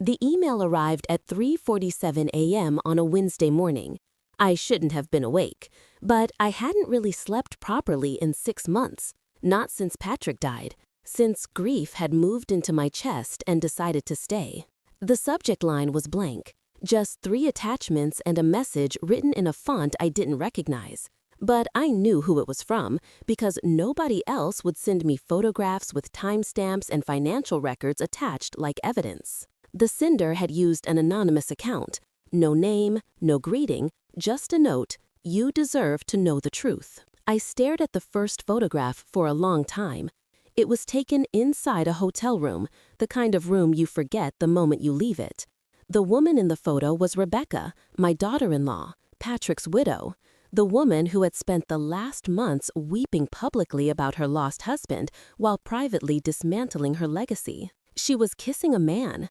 The email arrived at 3:47 a.m. on a Wednesday morning. I shouldn't have been awake, but I hadn't really slept properly in 6 months, not since Patrick died, since grief had moved into my chest and decided to stay. The subject line was blank, just 3 attachments and a message written in a font I didn't recognize. But I knew who it was from because nobody else would send me photographs with timestamps and financial records attached like evidence. The sender had used an anonymous account. No name, no greeting, just a note, "You deserve to know the truth." I stared at the first photograph for a long time. It was taken inside a hotel room, the kind of room you forget the moment you leave it. The woman in the photo was Rebecca, my daughter-in-law, Patrick's widow, the woman who had spent the last months weeping publicly about her lost husband while privately dismantling her legacy. She was kissing a man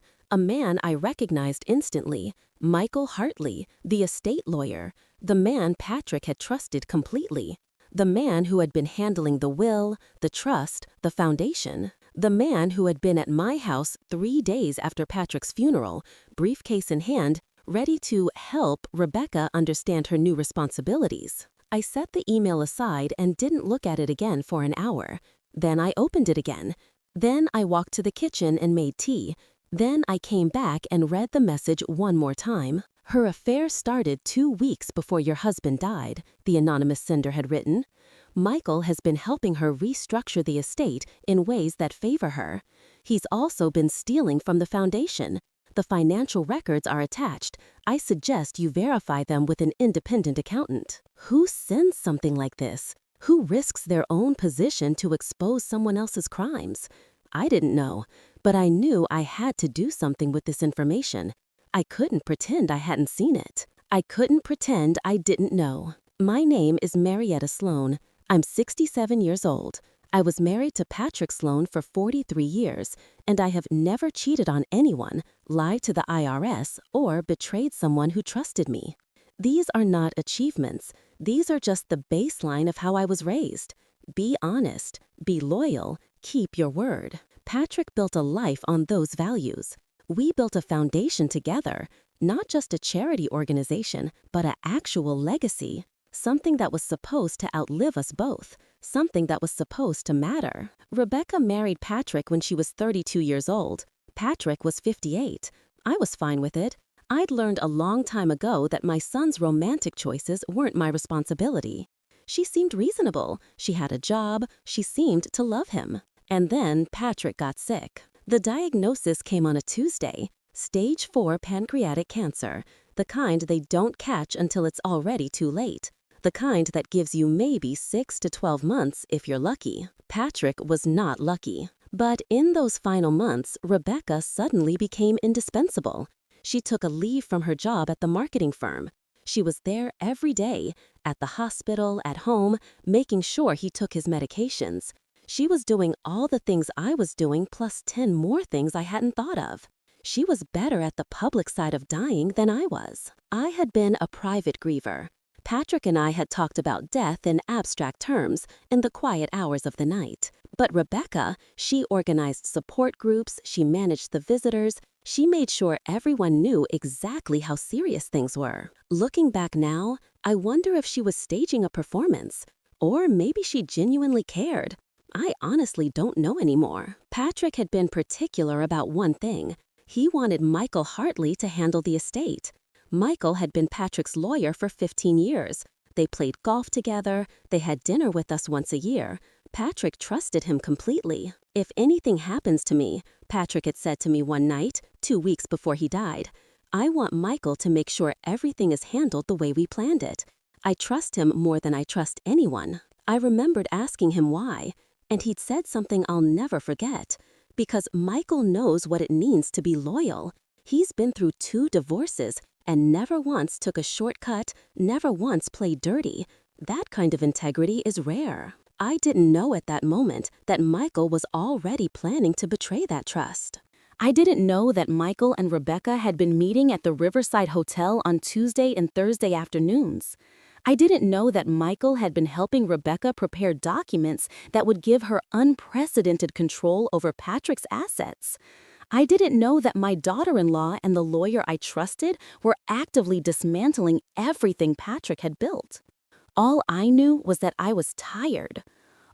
I recognized instantly, Michael Hartley, the estate lawyer, the man Patrick had trusted completely, the man who had been handling the will, the trust, the foundation, the man who had been at my house 3 days after Patrick's funeral, briefcase in hand, ready to help Rebecca understand her new responsibilities. I set the email aside and didn't look at it again for an hour. Then I opened it again. Then I walked to the kitchen and made tea. Then I came back and read the message one more time. "Her affair started 2 weeks before your husband died," the anonymous sender had written. "Michael has been helping her restructure the estate in ways that favor her. He's also been stealing from the foundation. The financial records are attached. I suggest you verify them with an independent accountant." Who sends something like this? Who risks their own position to expose someone else's crimes? I didn't know, but I knew I had to do something with this information. I couldn't pretend I hadn't seen it. I couldn't pretend I didn't know. My name is Marietta Sloan. I'm 67 years old. I was married to Patrick Sloan for 43 years, and I have never cheated on anyone, lied to the IRS, or betrayed someone who trusted me. These are not achievements. These are just the baseline of how I was raised. Be honest, be loyal, keep your word. Patrick built a life on those values. We built a foundation together, not just a charity organization, but an actual legacy. Something that was supposed to outlive us both. Something that was supposed to matter. Rebecca married Patrick when she was 32 years old. Patrick was 58. I was fine with it. I'd learned a long time ago that my son's romantic choices weren't my responsibility. She seemed reasonable. She had a job. She seemed to love him. And then Patrick got sick. The diagnosis came on a Tuesday. Stage 4 pancreatic cancer. The kind they don't catch until it's already too late. The kind that gives you maybe 6 to 12 months if you're lucky. Patrick was not lucky. But in those final months, Rebecca suddenly became indispensable. She took a leave from her job at the marketing firm. She was there every day, at the hospital, at home, making sure he took his medications. She was doing all the things I was doing plus 10 more things I hadn't thought of. She was better at the public side of dying than I was. I had been a private griever. Patrick and I had talked about death in abstract terms in the quiet hours of the night. But Rebecca, she organized support groups, she managed the visitors, she made sure everyone knew exactly how serious things were. Looking back now, I wonder if she was staging a performance, or maybe she genuinely cared. I honestly don't know anymore. Patrick had been particular about one thing. He wanted Michael Hartley to handle the estate. Michael had been Patrick's lawyer for 15 years. They played golf together. They had dinner with us once a year. Patrick trusted him completely. "If anything happens to me," Patrick had said to me one night, 2 weeks before he died, "I want Michael to make sure everything is handled the way we planned it. I trust him more than I trust anyone." I remembered asking him why, and he'd said something I'll never forget. "Because Michael knows what it means to be loyal. He's been through 2 divorces and never once took a shortcut, never once played dirty. That kind of integrity is rare." I didn't know at that moment that Michael was already planning to betray that trust. I didn't know that Michael and Rebecca had been meeting at the Riverside Hotel on Tuesday and Thursday afternoons. I didn't know that Michael had been helping Rebecca prepare documents that would give her unprecedented control over Patrick's assets. I didn't know that my daughter-in-law and the lawyer I trusted were actively dismantling everything Patrick had built. All I knew was that I was tired.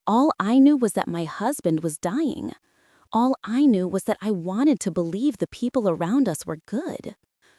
All I knew was that my husband was dying. All I knew was that I wanted to believe the people around us were good.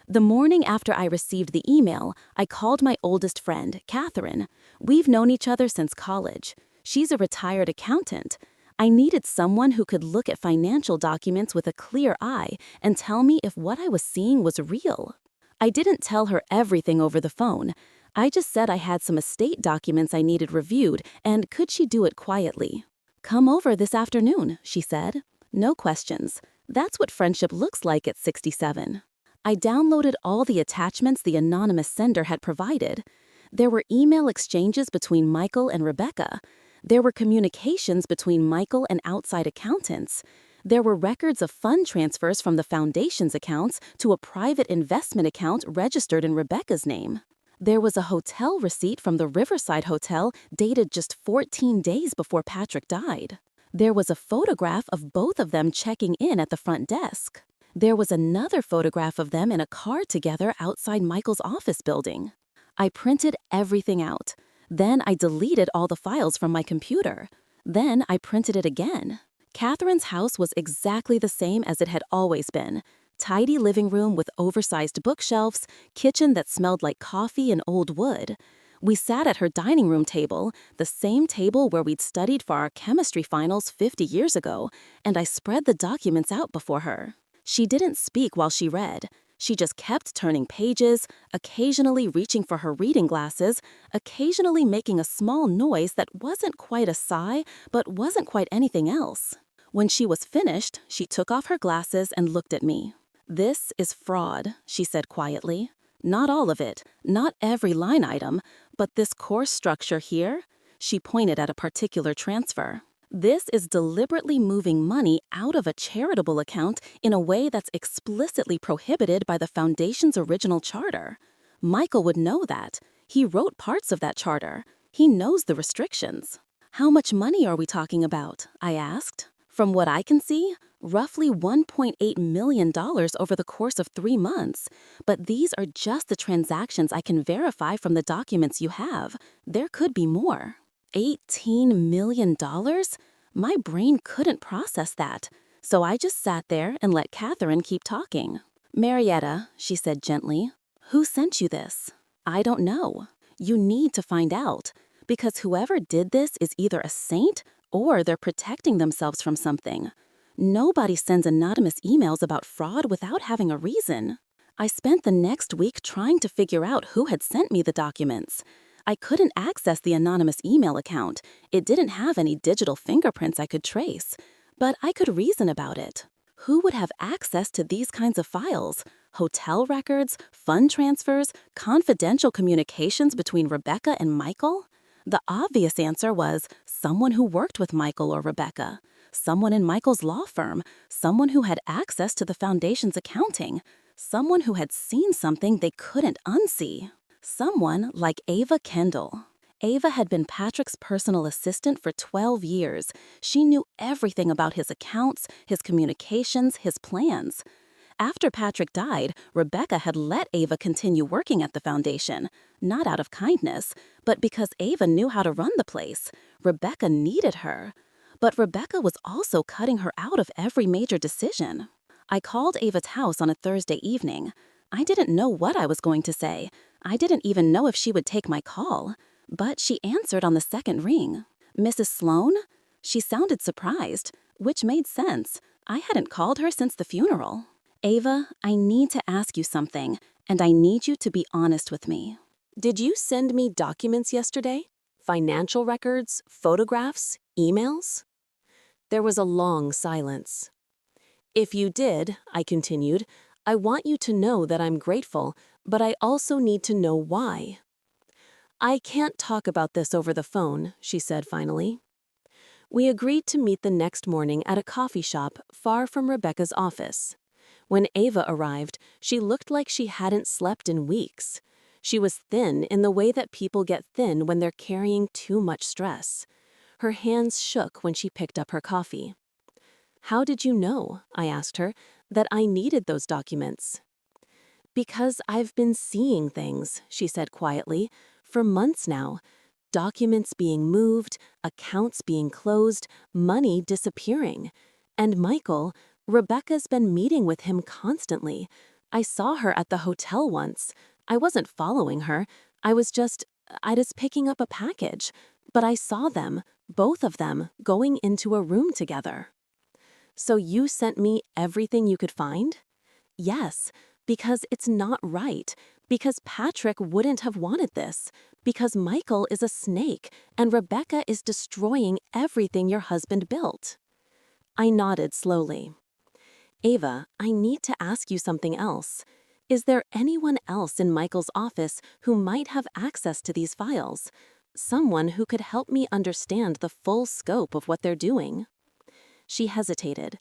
The morning after I received the email, I called my oldest friend, Catherine. We've known each other since college. She's a retired accountant. I needed someone who could look at financial documents with a clear eye and tell me if what I was seeing was real. I didn't tell her everything over the phone. I just said I had some estate documents I needed reviewed, and could she do it quietly? "Come over this afternoon," she said. No questions. That's what friendship looks like at 67. I downloaded all the attachments the anonymous sender had provided. There were email exchanges between Michael and Rebecca. There were communications between Michael and outside accountants. There were records of fund transfers from the foundation's accounts to a private investment account registered in Rebecca's name. There was a hotel receipt from the Riverside Hotel dated just 14 days before Patrick died. There was a photograph of both of them checking in at the front desk. There was another photograph of them in a car together outside Michael's office building. I printed everything out. Then I deleted all the files from my computer. Then I printed it again. Catherine's house was exactly the same as it had always been. Tidy living room with oversized bookshelves, kitchen that smelled like coffee and old wood. We sat at her dining room table, the same table where we'd studied for our chemistry finals 50 years ago, and I spread the documents out before her. She didn't speak while she read. She just kept turning pages, occasionally reaching for her reading glasses, occasionally making a small noise that wasn't quite a sigh, but wasn't quite anything else. When she was finished, she took off her glasses and looked at me. "This is fraud," she said quietly. "Not all of it, not every line item, but this course structure here," she pointed at a particular transfer. "This is deliberately moving money out of a charitable account in a way that's explicitly prohibited by the foundation's original charter. Michael would know that. He wrote parts of that charter. He knows the restrictions." "How much money are we talking about?" I asked. "From what I can see, roughly $1.8 million over the course of 3 months. But these are just the transactions I can verify from the documents you have. There could be more." $18 million? My brain couldn't process that. So I just sat there and let Catherine keep talking. "Marietta," she said gently, "who sent you this?" "I don't know. You need to find out. Because whoever did this is either a saint or they're protecting themselves from something. Nobody sends anonymous emails about fraud without having a reason." I spent the next week trying to figure out who had sent me the documents. I couldn't access the anonymous email account. It didn't have any digital fingerprints I could trace. But I could reason about it. Who would have access to these kinds of files? Hotel records, fund transfers, confidential communications between Rebecca and Michael? The obvious answer was someone who worked with Michael or Rebecca, someone in Michael's law firm, someone who had access to the foundation's accounting, someone who had seen something they couldn't unsee. Someone like Ava Kendall. Ava had been Patrick's personal assistant for 12 years. She knew everything about his accounts, his communications, his plans. After Patrick died, Rebecca had let Ava continue working at the foundation, not out of kindness, but because Ava knew how to run the place. Rebecca needed her. But Rebecca was also cutting her out of every major decision. I called Ava's house on a Thursday evening. I didn't know what I was going to say. I didn't even know if she would take my call. But she answered on the second ring. "Mrs. Sloan?" She sounded surprised, which made sense. I hadn't called her since the funeral. "Ava, I need to ask you something, and I need you to be honest with me." Did you send me documents yesterday? Financial records, photographs, emails? There was a long silence. "If you did," I continued, "I want you to know that I'm grateful, but I also need to know why." "I can't talk about this over the phone," she said finally. We agreed to meet the next morning at a coffee shop far from Rebecca's office. When Ava arrived, she looked like she hadn't slept in weeks. She was thin in the way that people get thin when they're carrying too much stress. Her hands shook when she picked up her coffee. "How did you know," I asked her, that I needed those documents. Because I've been seeing things, she said quietly, for months now. Documents being moved, accounts being closed, money disappearing. And Michael, Rebecca's been meeting with him constantly. I saw her at the hotel once. I wasn't following her. I was picking up a package. But I saw them, both of them, going into a room together. So you sent me everything you could find? Yes, because it's not right. Because Patrick wouldn't have wanted this. Because Michael is a snake and Rebecca is destroying everything your husband built. I nodded slowly. Ava, I need to ask you something else. Is there anyone else in Michael's office who might have access to these files? Someone who could help me understand the full scope of what they're doing? She hesitated.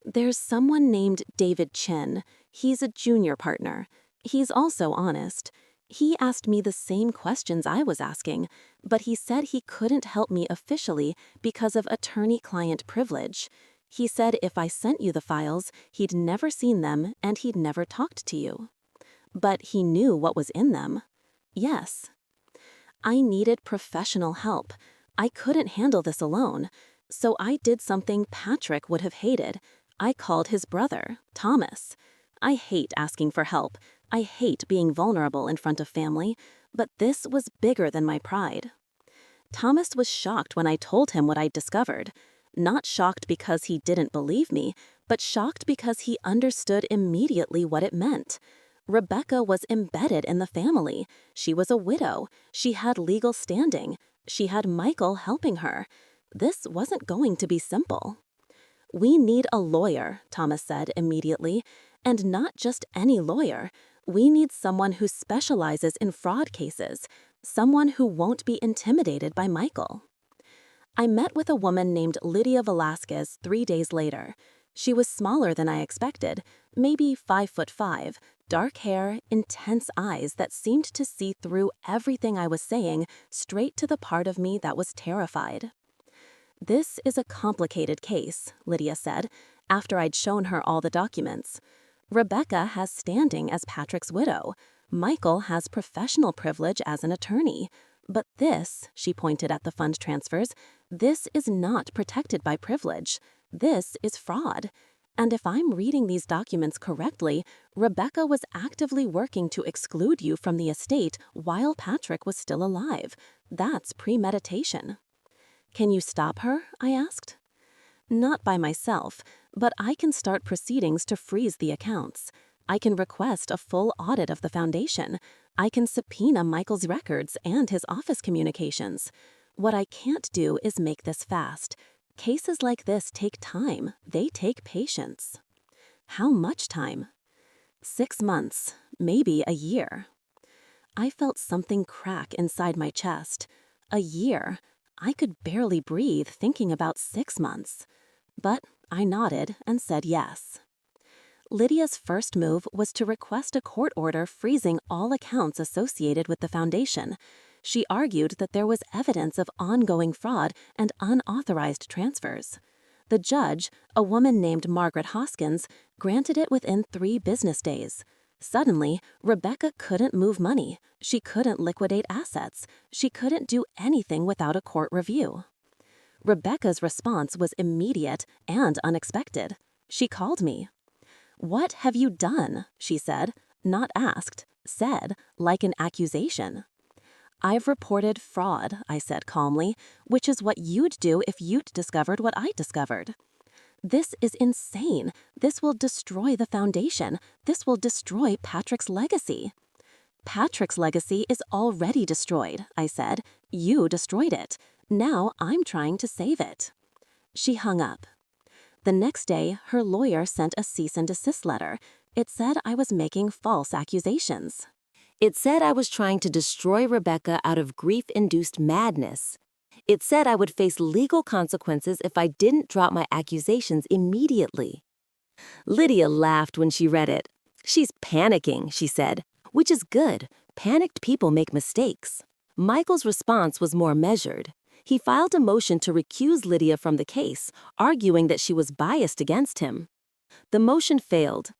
There's someone named David Chen. He's a junior partner. He's also honest. He asked me the same questions I was asking, but he said he couldn't help me officially because of attorney-client privilege. He said if I sent you the files, he'd never seen them and he'd never talked to you. But he knew what was in them. Yes. I needed professional help. I couldn't handle this alone. So I did something Patrick would have hated. I called his brother, Thomas. I hate asking for help. I hate being vulnerable in front of family, but this was bigger than my pride. Thomas was shocked when I told him what I'd discovered. Not shocked because he didn't believe me, but shocked because he understood immediately what it meant. Rebecca was embedded in the family. She was a widow. She had legal standing. She had Michael helping her. This wasn't going to be simple. We need a lawyer, Thomas said immediately, and not just any lawyer. We need someone who specializes in fraud cases, someone who won't be intimidated by Michael. I met with a woman named Lydia Velasquez 3 days later. She was smaller than I expected, maybe 5'5", dark hair, intense eyes that seemed to see through everything I was saying, straight to the part of me that was terrified. This is a complicated case, Lydia said, after I'd shown her all the documents. Rebecca has standing as Patrick's widow. Michael has professional privilege as an attorney. But this, she pointed at the fund transfers, this is not protected by privilege. This is fraud. And if I'm reading these documents correctly, Rebecca was actively working to exclude you from the estate while Patrick was still alive. That's premeditation. Can you stop her? I asked. Not by myself, but I can start proceedings to freeze the accounts. I can request a full audit of the foundation. I can subpoena Michael's records and his office communications. What I can't do is make this fast. Cases like this take time. They take patience. How much time? 6 months, maybe a year. I felt something crack inside my chest. A year. I could barely breathe thinking about 6 months. But I nodded and said yes. Lydia's first move was to request a court order freezing all accounts associated with the foundation. She argued that there was evidence of ongoing fraud and unauthorized transfers. The judge, a woman named Margaret Hoskins, granted it within 3 business days. Suddenly, Rebecca couldn't move money. She couldn't liquidate assets. She couldn't do anything without a court review. Rebecca's response was immediate and unexpected. She called me. "What have you done?" she said, not asked, said, like an accusation. "I've reported fraud," I said calmly, "which is what you'd do if you'd discovered what I discovered." "This is insane. This will destroy the foundation. This will destroy Patrick's legacy." "Patrick's legacy is already destroyed," I said. "You destroyed it. Now I'm trying to save it." She hung up. The next day, her lawyer sent a cease and desist letter. It said I was making false accusations. It said I was trying to destroy Rebecca out of grief-induced madness. It said I would face legal consequences if I didn't drop my accusations immediately. Lydia laughed when she read it. "She's panicking," she said, "which is good. Panicked people make mistakes." Michael's response was more measured. He filed a motion to recuse Lydia from the case, arguing that she was biased against him. The motion failed.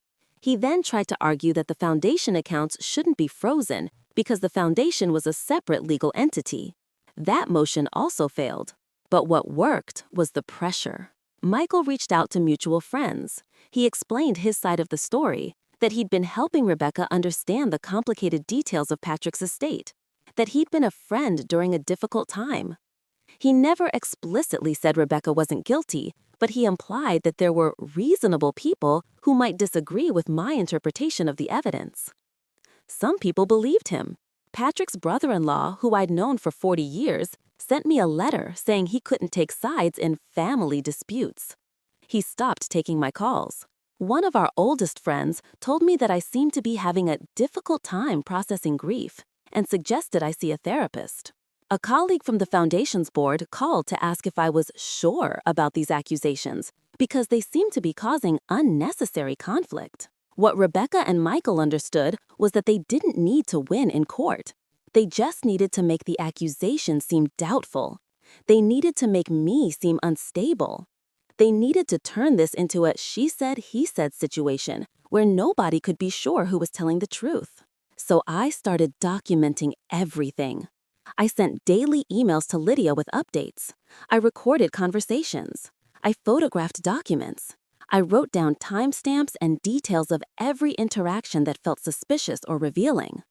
He then tried to argue that the foundation accounts shouldn't be frozen because the foundation was a separate legal entity. That motion also failed. But what worked was the pressure. Michael reached out to mutual friends. He explained his side of the story, that he'd been helping Rebecca understand the complicated details of Patrick's estate, that he'd been a friend during a difficult time. He never explicitly said Rebecca wasn't guilty, but he implied that there were reasonable people who might disagree with my interpretation of the evidence. Some people believed him. Patrick's brother-in-law, who I'd known for 40 years, sent me a letter saying he couldn't take sides in family disputes. He stopped taking my calls. One of our oldest friends told me that I seemed to be having a difficult time processing grief and suggested I see a therapist. A colleague from the foundation's board called to ask if I was sure about these accusations because they seemed to be causing unnecessary conflict. What Rebecca and Michael understood was that they didn't need to win in court. They just needed to make the accusation seem doubtful. They needed to make me seem unstable. They needed to turn this into a she said, he said situation where nobody could be sure who was telling the truth. So I started documenting everything. I sent daily emails to Lydia with updates. I recorded conversations. I photographed documents. I wrote down timestamps and details of every interaction that felt suspicious or revealing.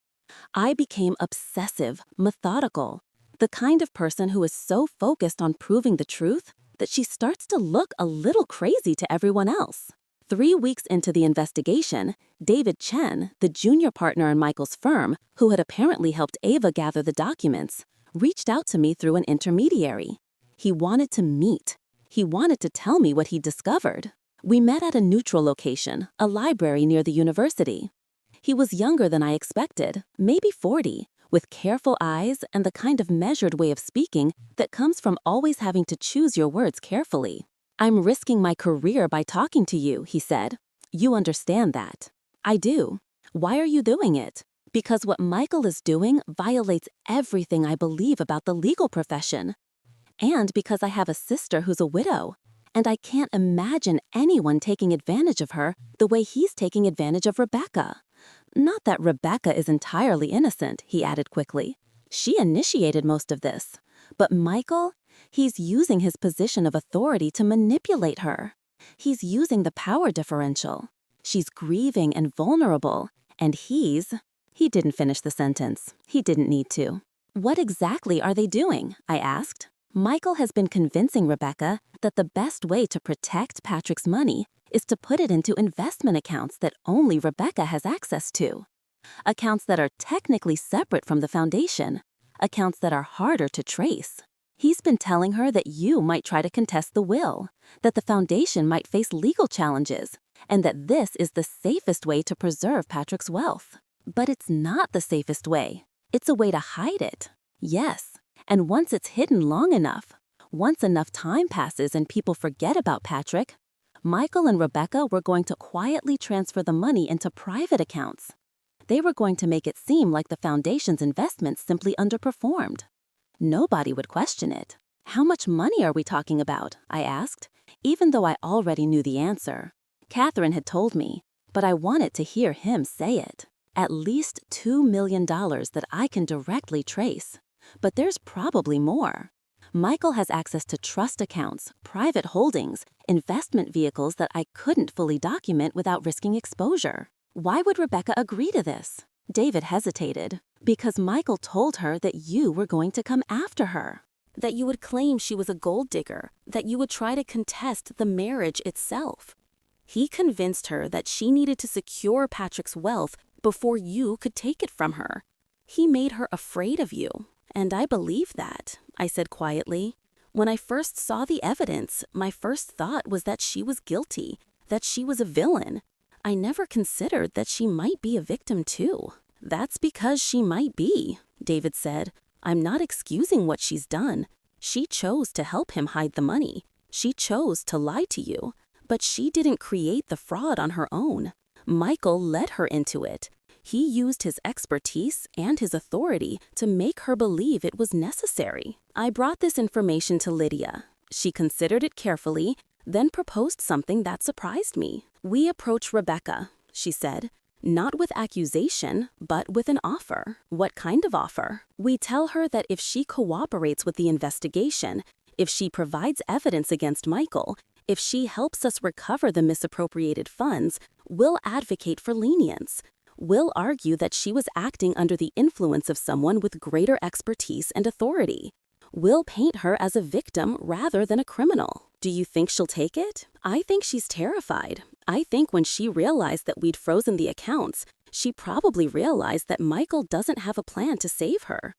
I became obsessive, methodical, the kind of person who is so focused on proving the truth that she starts to look a little crazy to everyone else. 3 weeks into the investigation, David Chen, the junior partner in Michael's firm, who had apparently helped Ava gather the documents, reached out to me through an intermediary. He wanted to meet. He wanted to tell me what he'd discovered. We met at a neutral location, a library near the university. He was younger than I expected, maybe 40, with careful eyes and the kind of measured way of speaking that comes from always having to choose your words carefully. "I'm risking my career by talking to you," he said. "You understand that." "I do." "Why are you doing it?" "Because what Michael is doing violates everything I believe about the legal profession. And because I have a sister who's a widow. And I can't imagine anyone taking advantage of her the way he's taking advantage of Rebecca. Not that Rebecca is entirely innocent," he added quickly. "She initiated most of this. But Michael, he's using his position of authority to manipulate her. He's using the power differential. She's grieving and vulnerable, and he didn't finish the sentence. He didn't need to. "What exactly are they doing?" I asked. "Michael has been convincing Rebecca that the best way to protect Patrick's money is to put it into investment accounts that only Rebecca has access to. Accounts that are technically separate from the foundation. Accounts that are harder to trace. He's been telling her that you might try to contest the will, that the foundation might face legal challenges, and that this is the safest way to preserve Patrick's wealth. But it's not the safest way. It's a way to hide it. Yes, and once it's hidden long enough, once enough time passes and people forget about Patrick, Michael and Rebecca were going to quietly transfer the money into private accounts. They were going to make it seem like the foundation's investments simply underperformed. Nobody would question it. "How much money are we talking about?" I asked, even though I already knew the answer. Catherine had told me, but I wanted to hear him say it. "At least $2 million that I can directly trace. But there's probably more. Michael has access to trust accounts, private holdings, investment vehicles that I couldn't fully document without risking exposure. Why would Rebecca agree to this?" David hesitated. "Because Michael told her that you were going to come after her. That you would claim she was a gold digger, that you would try to contest the marriage itself. He convinced her that she needed to secure Patrick's wealth before you could take it from her. He made her afraid of you. And I believe that," I said quietly. "When I first saw the evidence, my first thought was that she was guilty, that she was a villain. I never considered that she might be a victim too." "That's because she might be," David said. "I'm not excusing what she's done. She chose to help him hide the money. She chose to lie to you. But she didn't create the fraud on her own. Michael led her into it. He used his expertise and his authority to make her believe it was necessary." I brought this information to Lydia. She considered it carefully, then proposed something that surprised me. "We approach Rebecca," she said, "not with accusation, but with an offer." "What kind of offer?" "We tell her that if she cooperates with the investigation, if she provides evidence against Michael, if she helps us recover the misappropriated funds, we'll advocate for lenience. We'll argue that she was acting under the influence of someone with greater expertise and authority. We'll paint her as a victim rather than a criminal." "Do you think she'll take it?" "I think she's terrified. I think when she realized that we'd frozen the accounts, she probably realized that Michael doesn't have a plan to save her.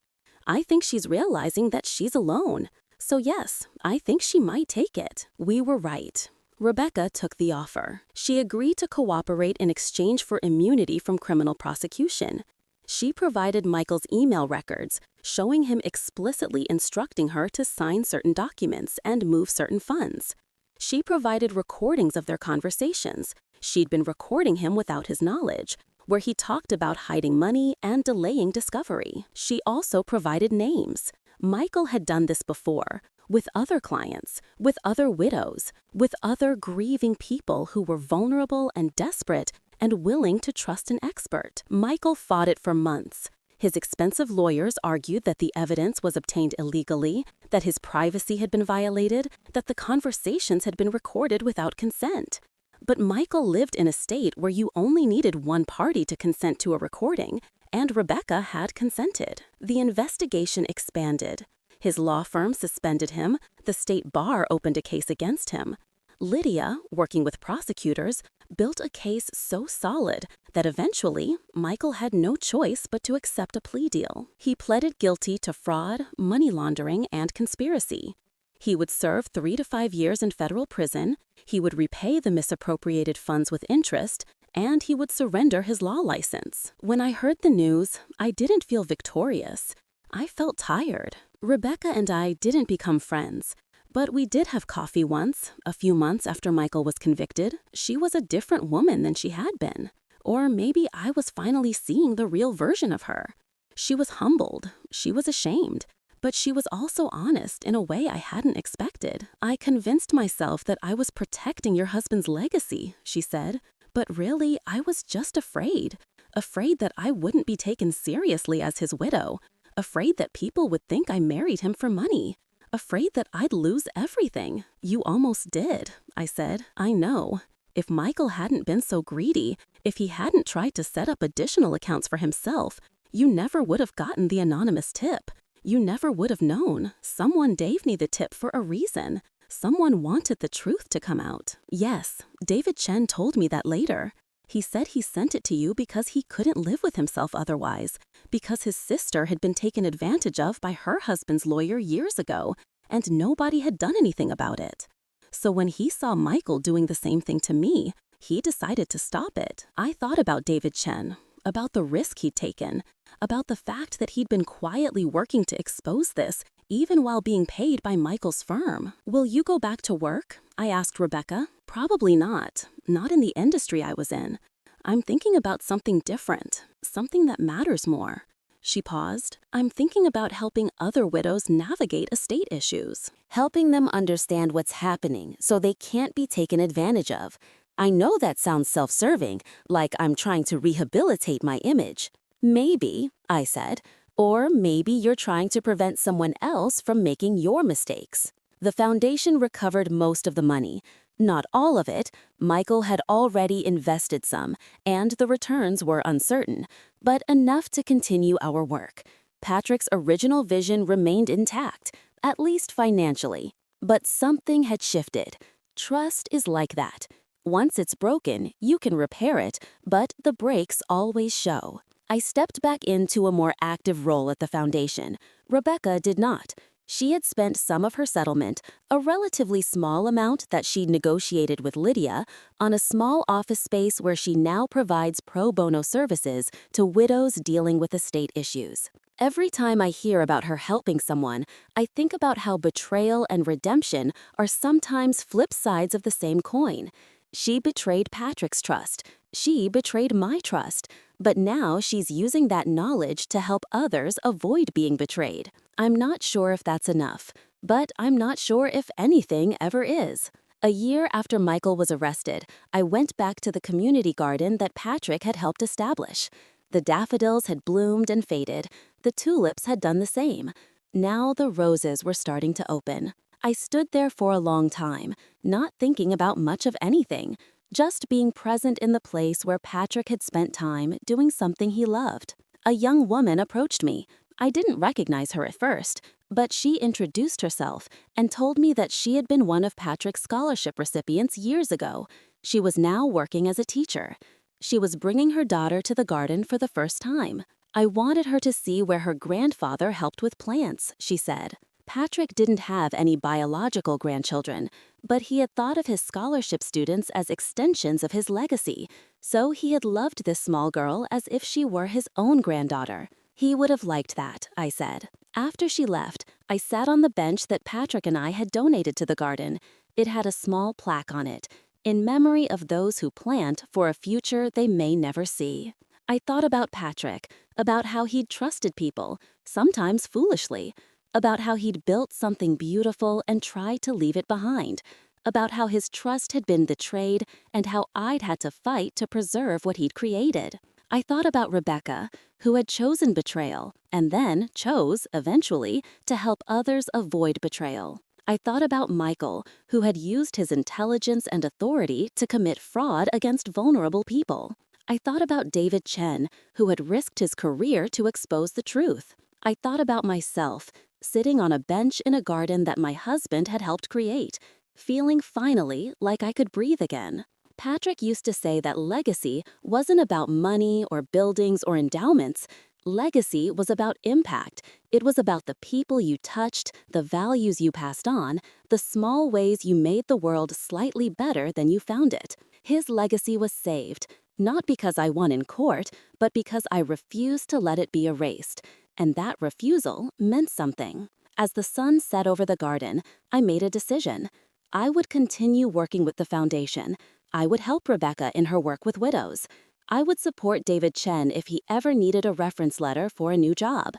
I think she's realizing that she's alone. So yes, I think she might take it." We were right. Rebecca took the offer. She agreed to cooperate in exchange for immunity from criminal prosecution. She provided Michael's email records, showing him explicitly instructing her to sign certain documents and move certain funds. She provided recordings of their conversations. She'd been recording him without his knowledge, where he talked about hiding money and delaying discovery. She also provided names. Michael had done this before, with other clients, with other widows, with other grieving people who were vulnerable and desperate and willing to trust an expert. Michael fought it for months. His expensive lawyers argued that the evidence was obtained illegally, that his privacy had been violated, that the conversations had been recorded without consent. But Michael lived in a state where you only needed one party to consent to a recording, and Rebecca had consented. The investigation expanded. His law firm suspended him. The state bar opened a case against him. Lydia, working with prosecutors, built a case so solid that eventually Michael had no choice but to accept a plea deal. He pleaded guilty to fraud, money laundering, and conspiracy. He would serve 3 to 5 years in federal prison, he would repay the misappropriated funds with interest, and he would surrender his law license. When I heard the news, I didn't feel victorious. I felt tired. Rebecca and I didn't become friends, but we did have coffee once, a few months after Michael was convicted. She was a different woman than she had been. Or maybe I was finally seeing the real version of her. She was humbled, she was ashamed, but she was also honest in a way I hadn't expected. "I convinced myself that I was protecting your husband's legacy," she said, "but really I was just afraid. Afraid that I wouldn't be taken seriously as his widow. Afraid that people would think I married him for money. Afraid that I'd lose everything." "You almost did," I said. "I know. If Michael hadn't been so greedy, if he hadn't tried to set up additional accounts for himself, you never would have gotten the anonymous tip. You never would have known. Someone gave me the tip for a reason. Someone wanted the truth to come out." "Yes, David Chen told me that later. He said he sent it to you because he couldn't live with himself otherwise, because his sister had been taken advantage of by her husband's lawyer years ago, and nobody had done anything about it. So when he saw Michael doing the same thing to me, he decided to stop it." I thought about David Chen, about the risk he'd taken, about the fact that he'd been quietly working to expose this, even while being paid by Michael's firm. "Will you go back to work?" I asked Rebecca. "Probably not. Not in the industry I was in. I'm thinking about something different, something that matters more." She paused. "I'm thinking about helping other widows navigate estate issues." Helping them understand what's happening so they can't be taken advantage of. I know that sounds self-serving, like I'm trying to rehabilitate my image. Maybe, I said, or maybe you're trying to prevent someone else from making your mistakes. The foundation recovered most of the money. Not all of it. Michael had already invested some, and the returns were uncertain, but enough to continue our work. Patrick's original vision remained intact, at least financially. But something had shifted. Trust is like that. Once it's broken, you can repair it, but the breaks always show. I stepped back into a more active role at the foundation. Rebecca did not. She had spent some of her settlement, a relatively small amount that she'd negotiated with Lydia, on a small office space where she now provides pro bono services to widows dealing with estate issues. Every time I hear about her helping someone, I think about how betrayal and redemption are sometimes flip sides of the same coin. She betrayed Patrick's trust. She betrayed my trust. But now she's using that knowledge to help others avoid being betrayed. I'm not sure if that's enough, but I'm not sure if anything ever is. A year after Michael was arrested, I went back to the community garden that Patrick had helped establish. The daffodils had bloomed and faded. The tulips had done the same. Now the roses were starting to open. I stood there for a long time, not thinking about much of anything, just being present in the place where Patrick had spent time doing something he loved. A young woman approached me. I didn't recognize her at first, but she introduced herself and told me that she had been one of Patrick's scholarship recipients years ago. She was now working as a teacher. She was bringing her daughter to the garden for the first time. I wanted her to see where her grandfather helped with plants, she said. Patrick didn't have any biological grandchildren, but he had thought of his scholarship students as extensions of his legacy, so he had loved this small girl as if she were his own granddaughter. He would have liked that, I said. After she left, I sat on the bench that Patrick and I had donated to the garden. It had a small plaque on it, in memory of those who plant for a future they may never see. I thought about Patrick, about how he'd trusted people, sometimes foolishly, about how he'd built something beautiful and tried to leave it behind, about how his trust had been betrayed and how I'd had to fight to preserve what he'd created. I thought about Rebecca, who had chosen betrayal and then chose, eventually, to help others avoid betrayal. I thought about Michael, who had used his intelligence and authority to commit fraud against vulnerable people. I thought about David Chen, who had risked his career to expose the truth. I thought about myself, sitting on a bench in a garden that my husband had helped create, feeling finally like I could breathe again. Patrick used to say that legacy wasn't about money or buildings or endowments. Legacy was about impact. It was about the people you touched, the values you passed on, the small ways you made the world slightly better than you found it. His legacy was saved, not because I won in court, but because I refused to let it be erased. And that refusal meant something. As the sun set over the garden, I made a decision. I would continue working with the foundation. I would help Rebecca in her work with widows. I would support David Chen if he ever needed a reference letter for a new job.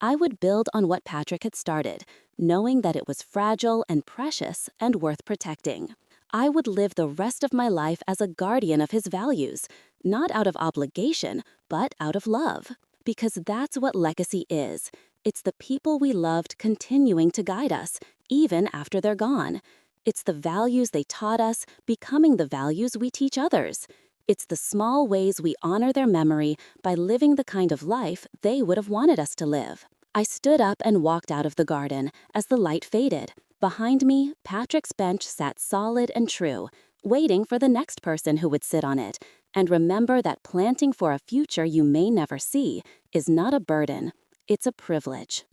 I would build on what Patrick had started, knowing that it was fragile and precious and worth protecting. I would live the rest of my life as a guardian of his values, not out of obligation, but out of love. Because that's what legacy is. It's the people we loved continuing to guide us, even after they're gone. It's the values they taught us becoming the values we teach others. It's the small ways we honor their memory by living the kind of life they would have wanted us to live. I stood up and walked out of the garden as the light faded. Behind me, Patrick's bench sat solid and true, waiting for the next person who would sit on it. And remember that planting for a future you may never see is not a burden, it's a privilege.